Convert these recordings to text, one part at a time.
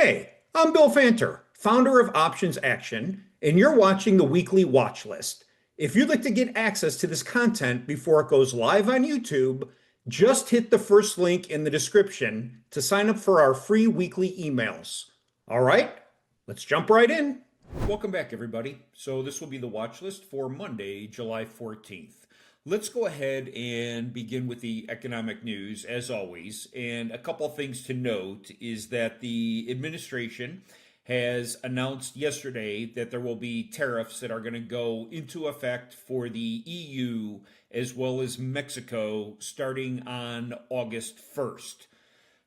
Hey, I'm Bill Fanter, founder of Options Action, and you're watching the weekly watch list. If you'd like to get access to this content before it goes live on YouTube, just hit the first link in the description to sign up for our free weekly emails. All right, let's jump right in. Welcome back, everybody. So, this will be the watch list for Monday, July 14th. Let's go ahead and begin with the economic news, as always. And a couple things to note is that the administration has announced yesterday that there will be tariffs that are going to go into effect for the EU as well as Mexico starting on August 1st.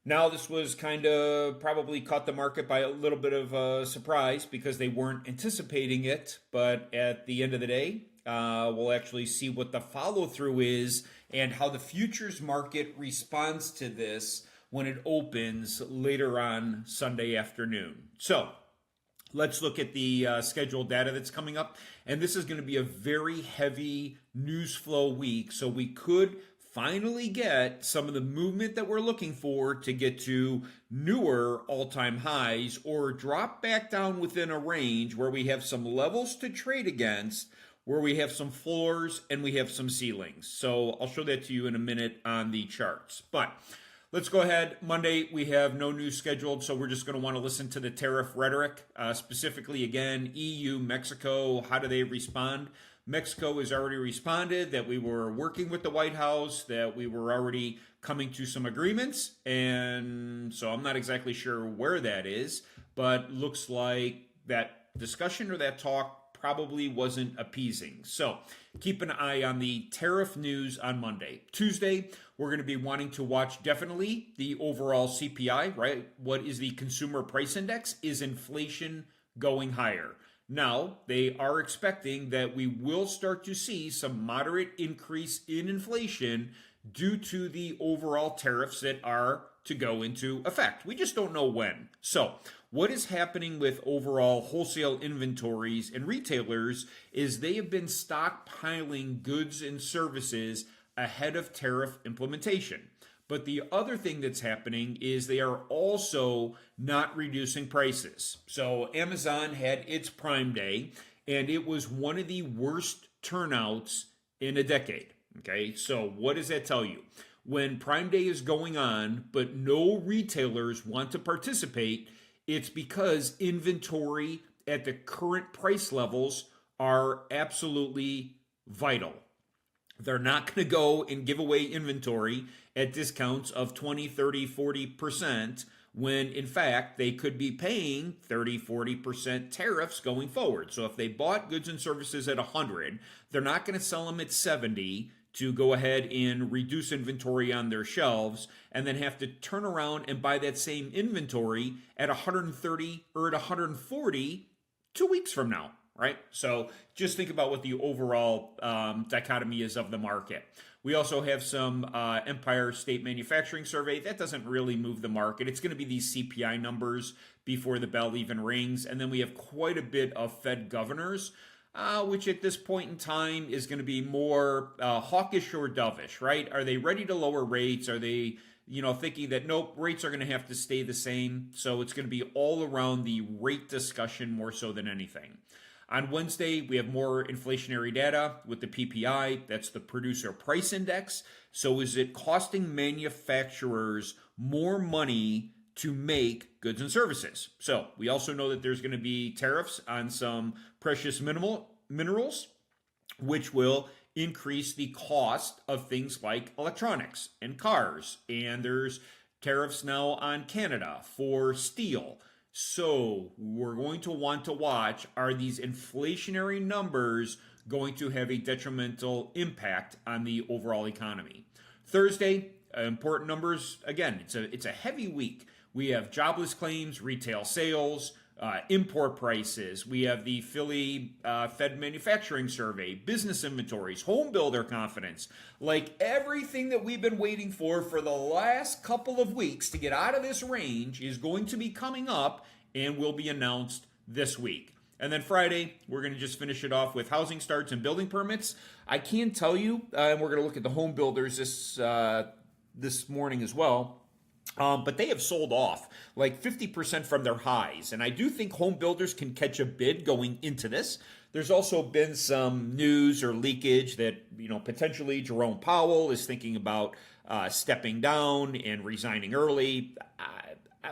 Now, this was kind of probably caught the market by a little bit of a surprise because they weren't anticipating it. But at the end of the day, we'll actually see what the follow through is and how the futures market responds to this when it opens later on Sunday afternoon. So, let's look at the scheduled data that's coming up. And this is going to be a very heavy news flow week. So, we could finally get some of the movement that we're looking for to get to newer all-time highs or drop back down within a range where we have some levels to trade against, where we have some floors and we have some ceilings. So I'll show that to you in a minute on the charts. But let's go ahead. Monday, we have no news scheduled, so we're just going to want to listen to the tariff rhetoric. Specifically, again, EU, Mexico, how do they respond? Mexico has already responded that we were working with the White House, that we were already coming to some agreements, and so I'm not exactly sure where that is, but looks like that discussion or that talk probably wasn't appeasing. So keep an eye on the tariff news on Monday. Tuesday, we're going to be wanting to watch definitely the overall CPI, right? What is the consumer price index? Is inflation going higher? Now, they are expecting that we will start to see some moderate increase in inflation due to the overall tariffs that are to go into effect. We just don't know when. So, what is happening with overall wholesale inventories and retailers is they have been stockpiling goods and services ahead of tariff implementation. But the other thing that's happening is they are also not reducing prices. So Amazon had its Prime Day, and it was one of the worst turnouts in a decade. Okay, so what does that tell you? When Prime Day is going on, but no retailers want to participate, it's because inventory at the current price levels are absolutely vital. They're not going to go and give away inventory at discounts of 20, 30, 40% when in fact they could be paying 30, 40% tariffs going forward. So if they bought goods and services at 100, they're not going to sell them at 70 to go ahead and reduce inventory on their shelves and then have to turn around and buy that same inventory at 130 or at 140 2 weeks from now. Right? So just think about what the overall dichotomy is of the market. We also have some Empire State Manufacturing Survey. That doesn't really move the market. It's going to be these CPI numbers before the bell even rings. And then we have quite a bit of Fed governors, which at this point in time is going to be more hawkish or dovish, right? Are they ready to lower rates? Are they thinking that nope, rates are going to have to stay the same? So it's going to be all around the rate discussion more so than anything. On Wednesday, we have more inflationary data with the PPI. That's the producer price index. So is it costing manufacturers more money to make goods and services? So we also know that there's going to be tariffs on some precious minerals, which will increase the cost of things like electronics and cars. And there's tariffs now on Canada for steel. So we're going to want to watch, are these inflationary numbers going to have a detrimental impact on the overall economy? Thursday, important numbers. Again, it's a heavy week. We have jobless claims, retail sales, import prices. We have the Philly Fed Manufacturing Survey, business inventories, home builder confidence. Like everything that we've been waiting for the last couple of weeks to get out of this range is going to be coming up and will be announced this week. And then Friday, we're going to just finish it off with housing starts and building permits. I can tell you, and we're going to look at the home builders this morning as well. But they have sold off like 50% from their highs. And I do think home builders can catch a bid going into this. There's also been some news or leakage that, potentially Jerome Powell is thinking about stepping down and resigning early.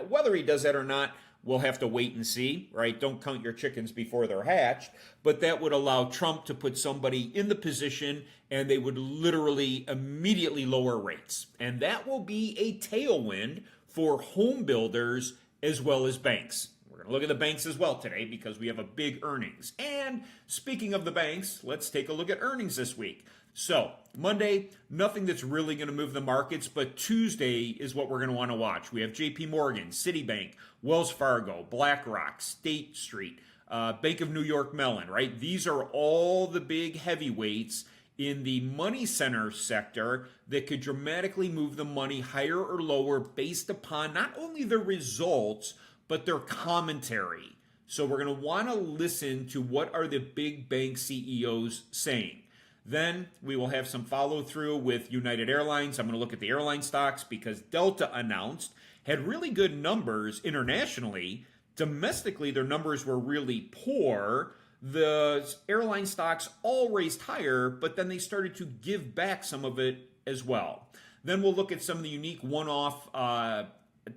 Whether he does that or not, we'll have to wait and see, right? Don't count your chickens before they're hatched. But that would allow Trump to put somebody in the position and they would literally immediately lower rates. And that will be a tailwind for home builders as well as banks. We're going to look at the banks as well today because we have a big earnings. And speaking of the banks, let's take a look at earnings this week. So, Monday, nothing that's really going to move the markets, but Tuesday is what we're going to want to watch. We have JP Morgan, Citibank, Wells Fargo, BlackRock, State Street, Bank of New York Mellon, right? These are all the big heavyweights in the money center sector that could dramatically move the money higher or lower based upon not only the results, but their commentary. So we're going to want to listen to what are the big bank CEOs saying. Then we will have some follow through with United Airlines. I'm going to look at the airline stocks because Delta announced had really good numbers internationally. Domestically, their numbers were really poor. The airline stocks all raised higher, but then they started to give back some of it as well. Then we'll look at some of the unique one-off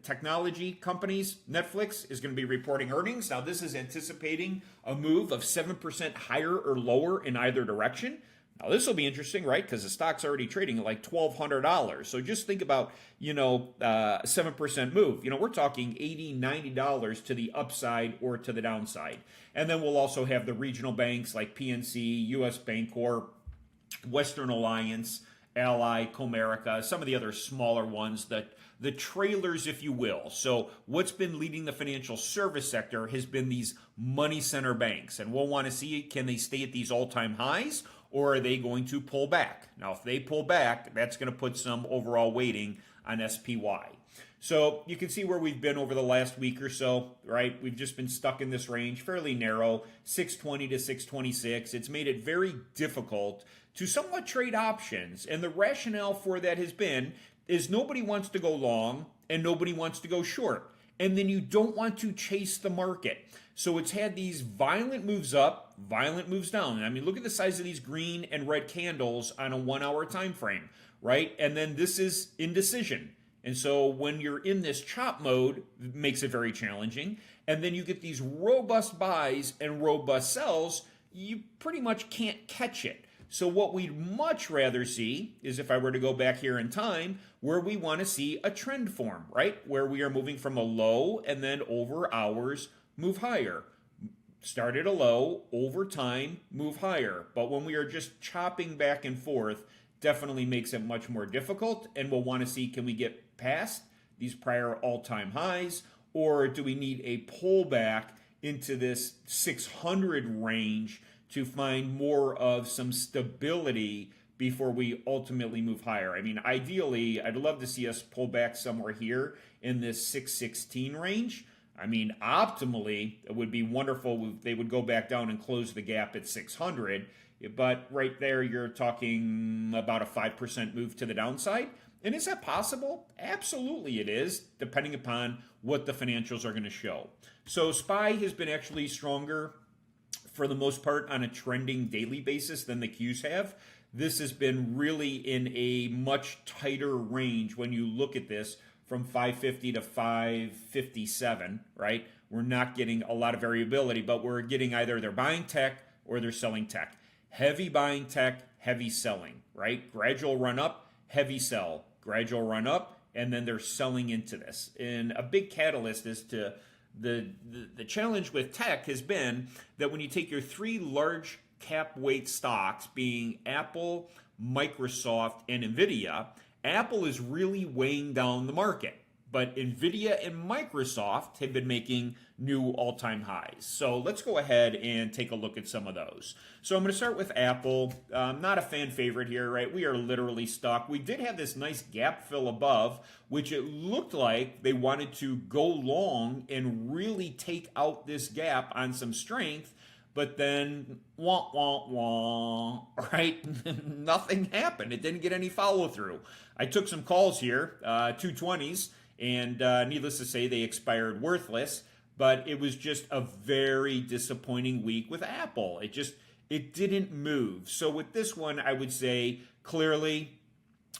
technology companies. Netflix is going to be reporting earnings. Now, this is anticipating a move of 7% higher or lower in either direction. Now, this will be interesting, right? Because the stock's already trading at like $1,200. So just think about, a 7% move. We're talking $80, $90 to the upside or to the downside. And then we'll also have the regional banks like PNC, US Bancorp, Western Alliance, Ally, Comerica, some of the other smaller ones, the trailers, if you will. So what's been leading the financial service sector has been these money center banks. And we'll want to see, can they stay at these all-time highs? Or are they going to pull back? Now, if they pull back, that's going to put some overall weighting on SPY. So you can see where we've been over the last week or so, right? We've just been stuck in this range, fairly narrow, 620 to 626. It's made it very difficult to somewhat trade options. And the rationale for that has been is nobody wants to go long and nobody wants to go short. And then you don't want to chase the market. So it's had these violent moves up, violent moves down. I mean, look at the size of these green and red candles on a 1 hour time frame, right? And then this is indecision. And so when you're in this chop mode, it makes it very challenging. And then you get these robust buys and robust sells, you pretty much can't catch it. So what we'd much rather see is if I were to go back here in time, where we want to see a trend form, right? Where we are moving from a low and then over hours, move higher. Start at a low, over time, move higher. But when we are just chopping back and forth, definitely makes it much more difficult. And we'll want to see, can we get past these prior all-time highs? Or do we need a pullback into this 600 range to find more of some stability before we ultimately move higher? I mean, ideally, I'd love to see us pull back somewhere here in this 616 range. I mean, optimally, it would be wonderful if they would go back down and close the gap at 600. But right there, you're talking about a 5% move to the downside. And is that possible? Absolutely it is, depending upon what the financials are going to show. So SPY has been actually stronger for the most part on a trending daily basis than the Qs have. This has been really in a much tighter range when you look at this from 550 to 557, right? We're not getting a lot of variability, but we're getting either they're buying tech or they're selling tech. Heavy buying tech, heavy selling, right? Gradual run up, heavy sell, gradual run up, and then they're selling into this. And a big catalyst is to the challenge with tech has been that when you take your three large cap weight stocks being Apple, Microsoft, and Nvidia, Apple is really weighing down the market. But Nvidia and Microsoft have been making new all-time highs. So let's go ahead and take a look at some of those. So I'm going to start with Apple. Not a fan favorite here, right? We are literally stuck. We did have this nice gap fill above, which it looked like they wanted to go long and really take out this gap on some strength. But then, wah, wah, wah, right? Nothing happened. It didn't get any follow through. I took some calls here, 220s, And needless to say, they expired worthless. But it was just a very disappointing week with Apple. It didn't move. So with this one, I would say clearly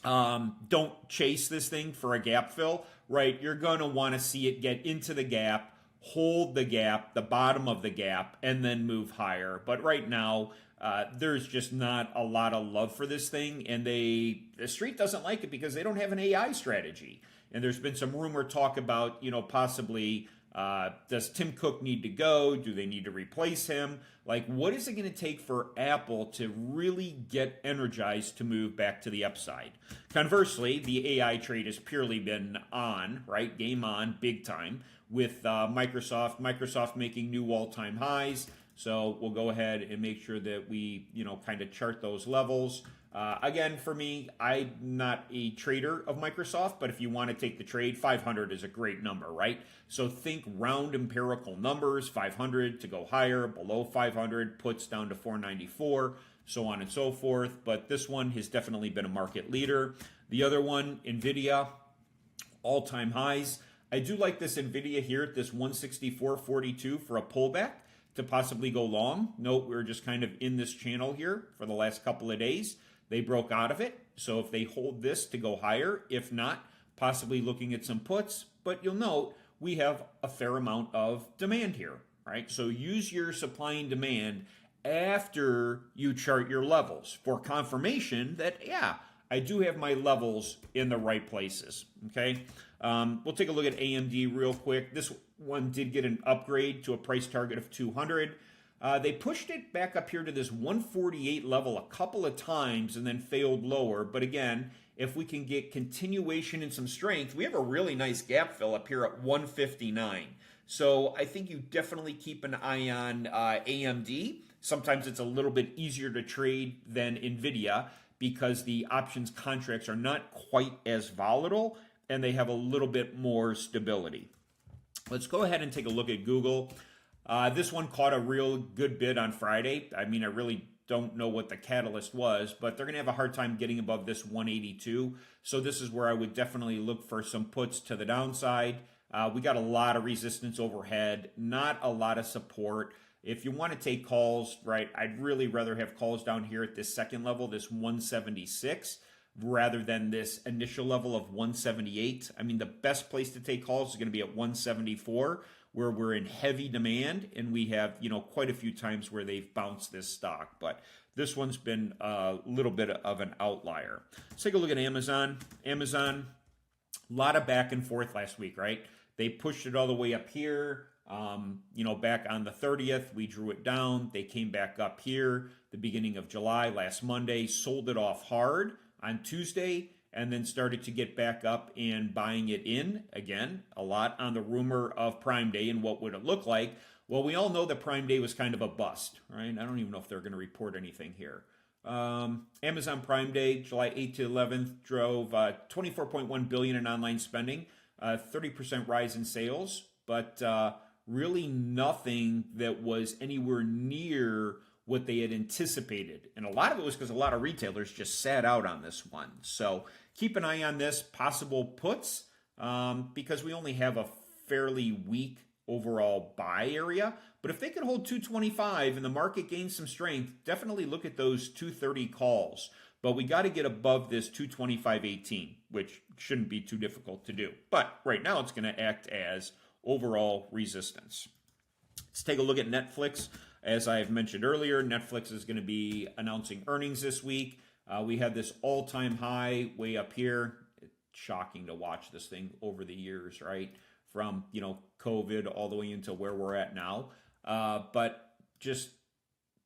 don't chase this thing for a gap fill, right? You're going to want to see it get into the gap, hold the gap, the bottom of the gap, and then move higher. But right now, there's just not a lot of love for this thing, and the street doesn't like it because they don't have an AI strategy. And there's been some rumor talk about, possibly does Tim Cook need to go? Do they need to replace him? Like, what is it going to take for Apple to really get energized to move back to the upside? Conversely, the AI trade has purely been on, right? Game on, big time, with Microsoft making new all-time highs. So we'll go ahead and make sure that we, kind of chart those levels. Again, for me, I'm not a trader of Microsoft, but if you want to take the trade, 500 is a great number, right? So think round empirical numbers, 500 to go higher, below 500, puts down to 494, so on and so forth. But this one has definitely been a market leader. The other one, NVIDIA, all-time highs. I do like this NVIDIA here at this 164.42 for a pullback to possibly go long. Note we're just kind of in this channel here for the last couple of days. They broke out of it, so if they hold this to go higher, if not, possibly looking at some puts. But you'll note we have a fair amount of demand here, right? So use your supply and demand after you chart your levels for confirmation that, yeah, I do have my levels in the right places, okay? We'll take a look at AMD real quick. This one did get an upgrade to a price target of 200. They pushed it back up here to this 148 level a couple of times and then failed lower. But again, if we can get continuation and some strength, we have a really nice gap fill up here at 159. So I think you definitely keep an eye on AMD. Sometimes it's a little bit easier to trade than NVIDIA because the options contracts are not quite as volatile and they have a little bit more stability. Let's go ahead and take a look at Google. This one caught a real good bid on Friday. I mean, I really don't know what the catalyst was, but they're going to have a hard time getting above this 182. So this is where I would definitely look for some puts to the downside. We got a lot of resistance overhead, not a lot of support. If you want to take calls, right, I'd really rather have calls down here at this second level, this 176, rather than this initial level of 178. I mean, the best place to take calls is going to be at 174, where we're in heavy demand, and we have, quite a few times where they've bounced this stock. But this one's been a little bit of an outlier. Let's take a look at Amazon. Amazon, a lot of back and forth last week, right? They pushed it all the way up here. Back on the 30th, we drew it down. They came back up here the beginning of July, last Monday, sold it off hard on Tuesday, and then started to get back up and buying it in again, a lot on the rumor of Prime Day and what would it look like. Well, we all know that Prime Day was kind of a bust, right? I don't even know if they're going to report anything here. Amazon Prime Day, July 8th to 11th, drove $24.1 billion in online spending, 30% rise in sales, but really nothing that was anywhere near what they had anticipated. And a lot of it was because a lot of retailers just sat out on this one. So keep an eye on this, possible puts, because we only have a fairly weak overall buy area. But if they could hold 225 and the market gains some strength, definitely look at those 230 calls. But we got to get above this 225.18, which shouldn't be too difficult to do. But right now it's going to act as overall resistance. Let's take a look at Netflix. As I've mentioned earlier, Netflix is going to be announcing earnings this week. We have this all-time high way up here. It's shocking to watch this thing over the years, right? From, COVID all the way into where we're at now. But just,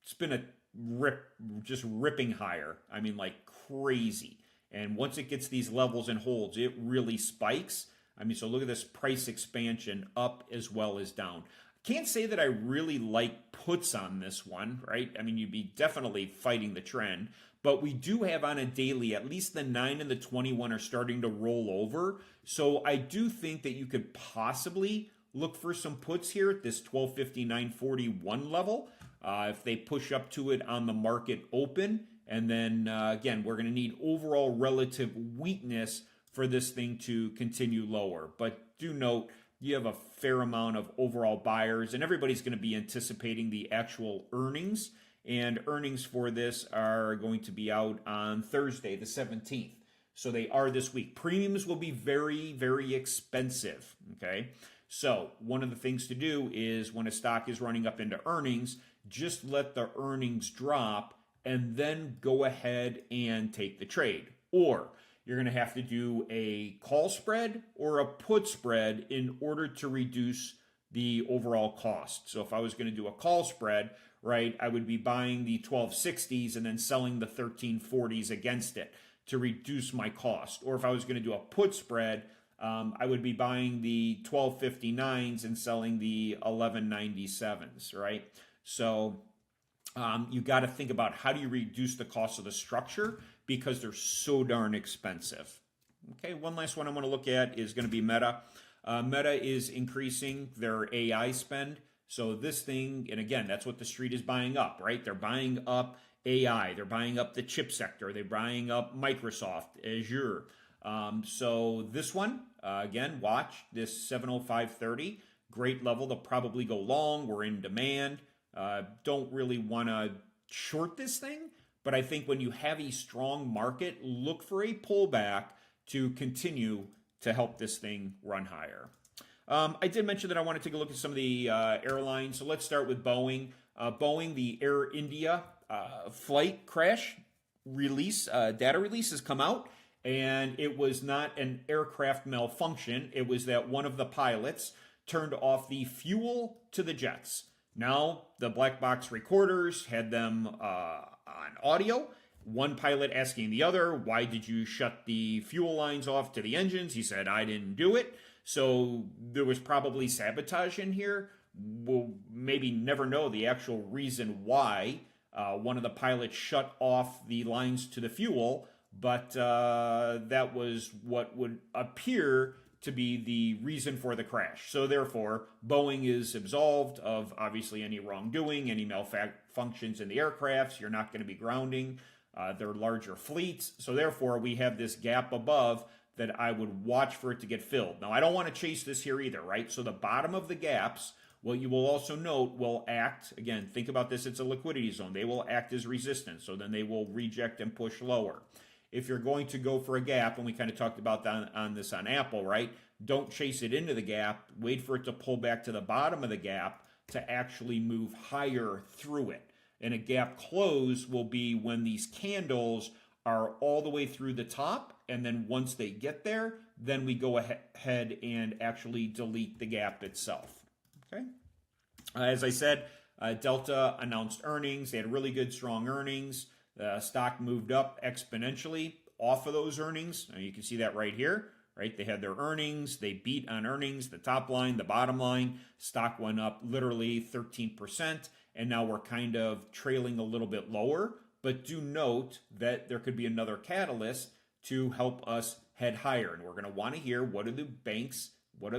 it's been a ripping higher. I mean, like crazy. And once it gets these levels and holds, it really spikes. I mean, so look at this price expansion up as well as down. Can't say that I really like puts on this one, right? I mean, you'd be definitely fighting the trend, but we do have on a daily, at least the 9 and the 21 are starting to roll over. So I do think that you could possibly look for some puts here at this 1259.41 level. If they push up to it on the market open. And then again, we're going to need overall relative weakness for this thing to continue lower. But do note, you have a fair amount of overall buyers, and everybody's going to be anticipating the actual earnings. And earnings for this are going to be out on Thursday, the 17th. So they are this week. Premiums will be very, very expensive. Okay. So one of the things to do is when a stock is running up into earnings, just let the earnings drop and then go ahead and take the trade. Or you're going to have to do a call spread or a put spread in order to reduce the overall cost. So if I was going to do a call spread, right, I would be buying the 1260s and then selling the 1340s against it to reduce my cost. Or if I was going to do a put spread, I would be buying the 1259s and selling the 1197s, right? So you got to think about how do you reduce the cost of the structure because they're so darn expensive. Okay, one last one I want to look at is going to be Meta. Meta is increasing their AI spend. So this thing, and again, that's what the street is buying up, right? They're buying up AI. They're buying up the chip sector. They're buying up Microsoft, Azure. So this one, again, watch this 705.30. Great level. They'll probably go long. We're in demand. Don't really want to short this thing. But I think when you have a strong market, look for a pullback to continue to help this thing run higher. I did mention that I want to take a look at some of the airlines. So let's start with Boeing. Boeing, the Air India flight crash release, data release has come out. And it was not an aircraft malfunction. It was that one of the pilots turned off the fuel to the jets. Now, the black box recorders had them on audio. One pilot asking the other, why did you shut the fuel lines off to the engines? He said, I didn't do it. So there was probably sabotage in here. We'll maybe never know the actual reason why one of the pilots shut off the lines to the fuel, but that was what would appear to be the reason for the crash. So therefore, Boeing is absolved of obviously any wrongdoing, any malfunctions in the aircrafts. You're not going to be grounding their larger fleets. So therefore, we have this gap above that I would watch for it to get filled. Now, I don't want to chase this here either, right? So the bottom of the gaps, what you will also note, will act, again, think about this, it's a liquidity zone. They will act as resistance. So then they will reject and push lower. If you're going to go for a gap, and we kind of talked about that on this on Apple, right? Don't chase it into the gap. Wait for it to pull back to the bottom of the gap to actually move higher through it. And a gap close will be when these candles are all the way through the top. And then once they get there, then we go ahead and actually delete the gap itself. Okay. As I said, Delta announced earnings. They had really good, strong earnings. The stock moved up exponentially off of those earnings. You can see that right here, right? They had their earnings. They beat on earnings, the top line, the bottom line. Stock went up literally 13%. And now we're kind of trailing a little bit lower. But do note that there could be another catalyst to help us head higher. And we're going to want to hear what are the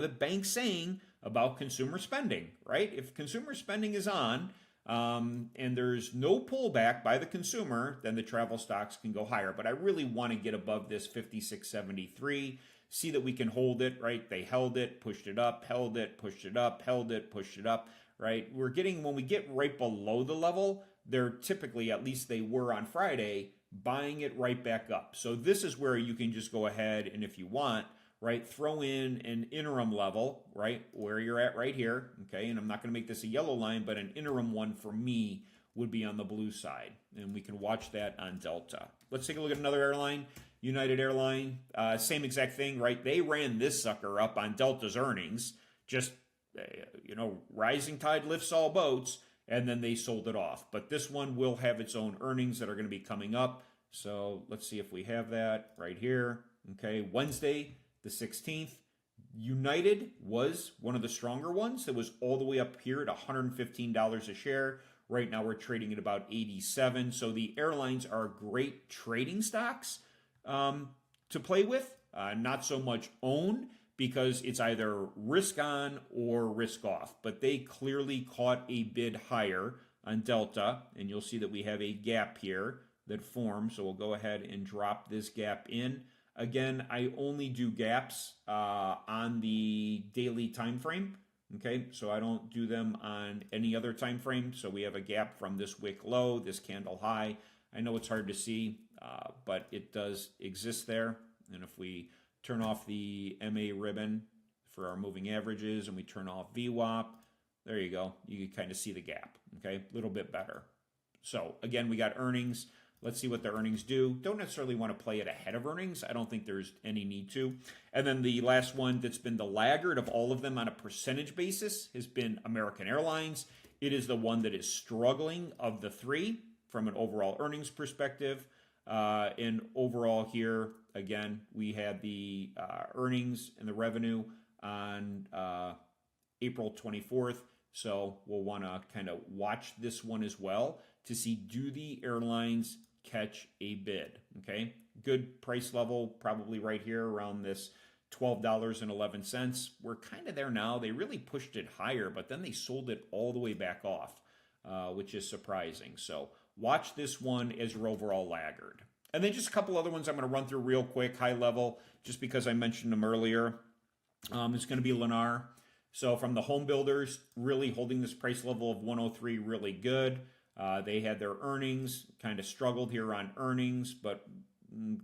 banks saying about consumer spending, right? If consumer spending is on, and there's no pullback by the consumer, then the travel stocks can go higher. But I really want to get above this 56.73, see that we can hold it, right? They held it, pushed it up, held it, pushed it up, held it, pushed it up, right? When we get right below the level, they're typically, at least they were on Friday, buying it right back up. So this is where you can just go ahead and if you want, right, throw in an interim level, right, where you're at right here, okay, and I'm not going to make this a yellow line, but an interim one for me would be on the blue side, and we can watch that on Delta. Let's take a look at another airline, United Airline, same exact thing, right, they ran this sucker up on Delta's earnings, just, rising tide lifts all boats, and then they sold it off, but this one will have its own earnings that are going to be coming up, so let's see if we have that right here, okay, Wednesday, the 16th, United was one of the stronger ones. It was all the way up here at $115 a share. Right now we're trading at about 87. So the airlines are great trading stocks to play with. Not so much own because it's either risk on or risk off. But they clearly caught a bid higher on Delta. And you'll see that we have a gap here that forms. So we'll go ahead and drop this gap in. Again, I only do gaps on the daily time frame. Okay, so I don't do them on any other time frame. So we have a gap from this wick low, this candle high. I know it's hard to see, but it does exist there. And if we turn off the MA ribbon for our moving averages and we turn off VWAP, there you go. You can kind of see the gap, okay? A little bit better. So again, we got earnings. Let's see what the earnings do. Don't necessarily want to play it ahead of earnings. I don't think there's any need to. And then the last one that's been the laggard of all of them on a percentage basis has been American Airlines. It is the one that is struggling of the three from an overall earnings perspective. And overall here, again, we had the earnings and the revenue on April 24th. So we'll want to kind of watch this one as well to see, do the airlines catch a bid? Okay, good price level, probably right here around this $12.11. We're kind of there now. They really pushed it higher, but then they sold it all the way back off, which is surprising. So watch this one as your overall laggard. And then just a couple other ones I'm going to run through real quick, high level, just because I mentioned them earlier. It's going to be Lennar. So from the home builders, really holding this price level of 103 really good. They had their earnings, kind of struggled here on earnings, but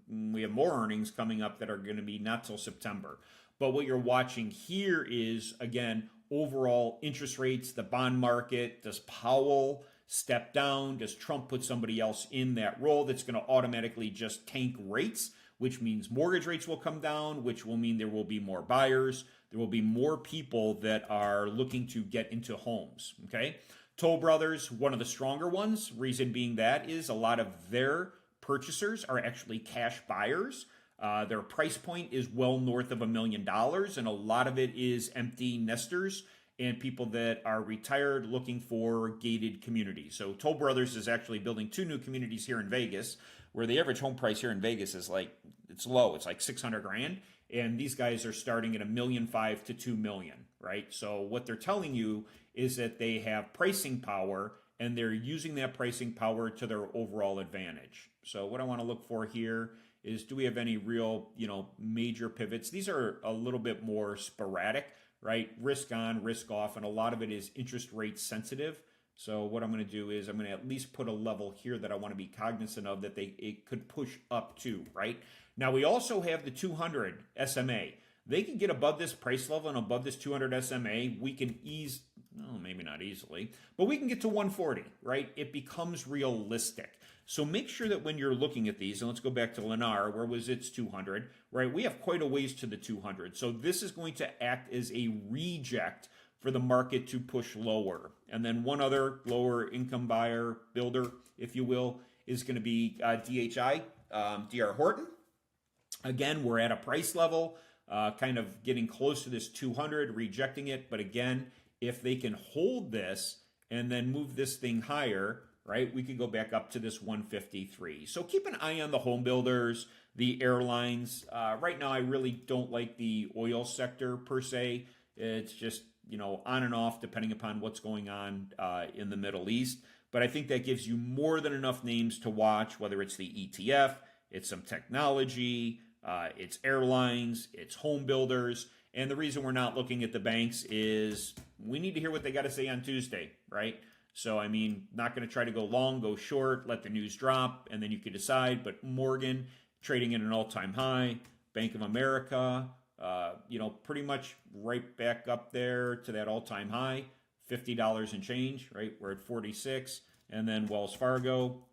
we have more earnings coming up that are going to be not till September. But what you're watching here is, again, overall interest rates, the bond market. Does Powell step down? Does Trump put somebody else in that role that's going to automatically just tank rates, which means mortgage rates will come down, which will mean there will be more buyers. There will be more people that are looking to get into homes, okay? Toll Brothers, one of the stronger ones. Reason being that is a lot of their purchasers are actually cash buyers. Their price point is well north of $1 million, and a lot of it is empty nesters and people that are retired looking for gated communities. So Toll Brothers is actually building 2 new communities here in Vegas, where the average home price here in Vegas is like, it's low. It's like 600 grand. And these guys are starting at $1.5 million to $2 million, right? So what they're telling you is that they have pricing power and they're using that pricing power to their overall advantage. So what I want to look for here is, do we have any real, major pivots? These are a little bit more sporadic, right? Risk on, risk off, and a lot of it is interest rate sensitive. So what I'm going to do is I'm going to at least put a level here that I want to be cognizant of that it could push up to, right? Now we also have the 200 SMA. They can get above this price level and above this 200 SMA. We can maybe not easily, but we can get to 140, right? It becomes realistic. So make sure that when you're looking at these, and let's go back to Lennar, where was its 200, right? We have quite a ways to the 200. So this is going to act as a reject for the market to push lower. And then one other lower income buyer, builder, if you will, is going to be DHI, DR Horton. Again, we're at a price level, kind of getting close to this 200, rejecting it. But again, if they can hold this and then move this thing higher, right, we could go back up to this 153. So keep an eye on the home builders, the airlines. Right now, I really don't like the oil sector per se. It's just, on and off depending upon what's going on in the Middle East. But I think that gives you more than enough names to watch, whether it's the ETF, it's some technology, it's airlines, it's home builders. And the reason we're not looking at the banks is we need to hear what they got to say on Tuesday, right? So, not going to try to go long, go short, let the news drop, and then you can decide. But Morgan trading at an all-time high, Bank of America, pretty much right back up there to that all-time high, $50 and change, right? We're at 46. And then Wells Fargo,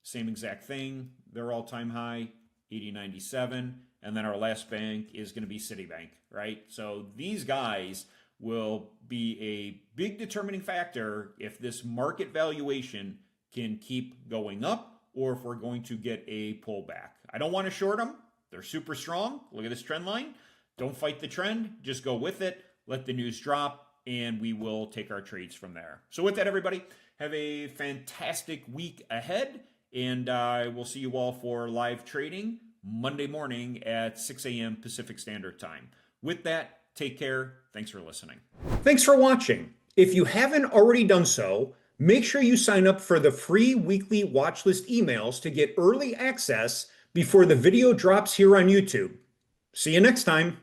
same exact thing. Their all-time high, 80.97. And then our last bank is going to be Citibank, right? So these guys will be a big determining factor if this market valuation can keep going up or if we're going to get a pullback. I don't want to short them. They're super strong. Look at this trend line. Don't fight the trend. Just go with it. Let the news drop, and we will take our trades from there. So with that, everybody, have a fantastic week ahead, and I will see you all for live trading Monday morning at 6 a.m. Pacific Standard Time. With that, take care. Thanks for listening. Thanks for watching. If you haven't already done so, make sure you sign up for the free weekly watch list emails to get early access before the video drops here on YouTube. See you next time.